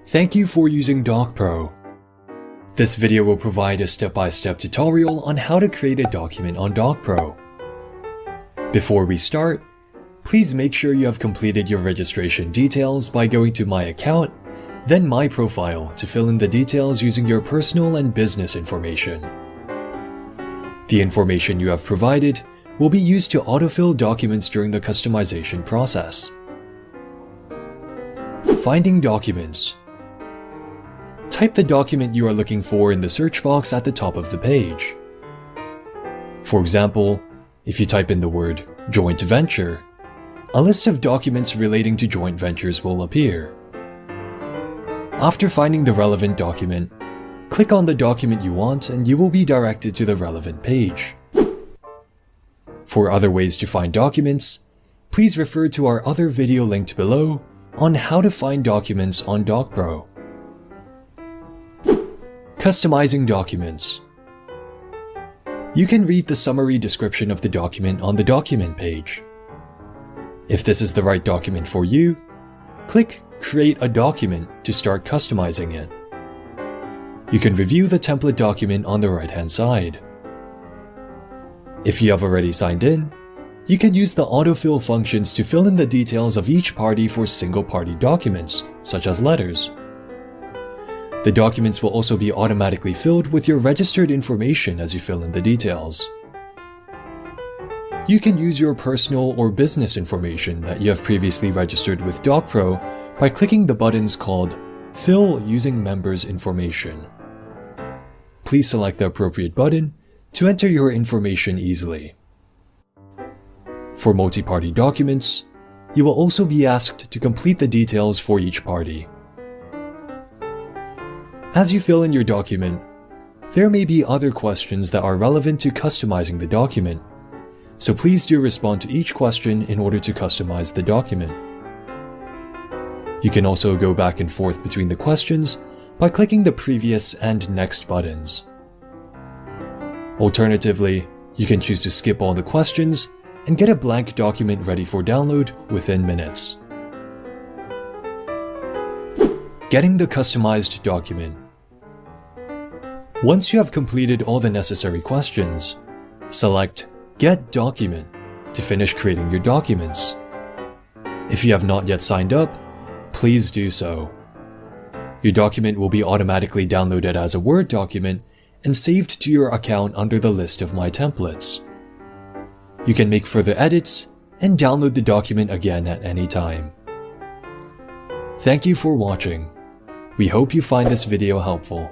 Thank you for using DocPro. This video will provide a step-by-step tutorial on how to create a document on DocPro. Before we start, please make sure you have completed your registration details by going to My Account, then My Profile to fill in the details using your personal and business information. The information you have provided will be used to autofill documents during the customization process. Finding documents. Type the document you are looking for in the search box at the top of the page. For example, if you type in the word joint venture, a list of documents relating to joint ventures will appear. After finding the relevant document, click on the document you want and you will be directed to the relevant page. For other ways to find documents, please refer to our other video linked below on how to find documents on DocPro. Customizing documents. You can read the summary description of the document on the document page. If this is the right document for you, click Create a Document to start customizing it. You can review the template document on the right-hand side. If you have already signed in, you can use the autofill functions to fill in the details of each party for single-party documents, such as letters. The documents will also be automatically filled with your registered information as you fill in the details. You can use your personal or business information that you have previously registered with DocPro by clicking the buttons called Fill using Members Information. Please select the appropriate button to enter your information easily. For multi-party documents, you will also be asked to complete the details for each party. As you fill in your document, there may be other questions that are relevant to customizing the document, so please do respond to each question in order to customize the document. You can also go back and forth between the questions by clicking the previous and next buttons. Alternatively, you can choose to skip all the questions and get a blank document ready for download within minutes. Getting the customized document. Once you have completed all the necessary questions, select Get Document to finish creating your documents. If you have not yet signed up, please do so. Your document will be automatically downloaded as a Word document and saved to your account under the list of My Templates. You can make further edits and download the document again at any time. Thank you for watching. We hope you find this video helpful.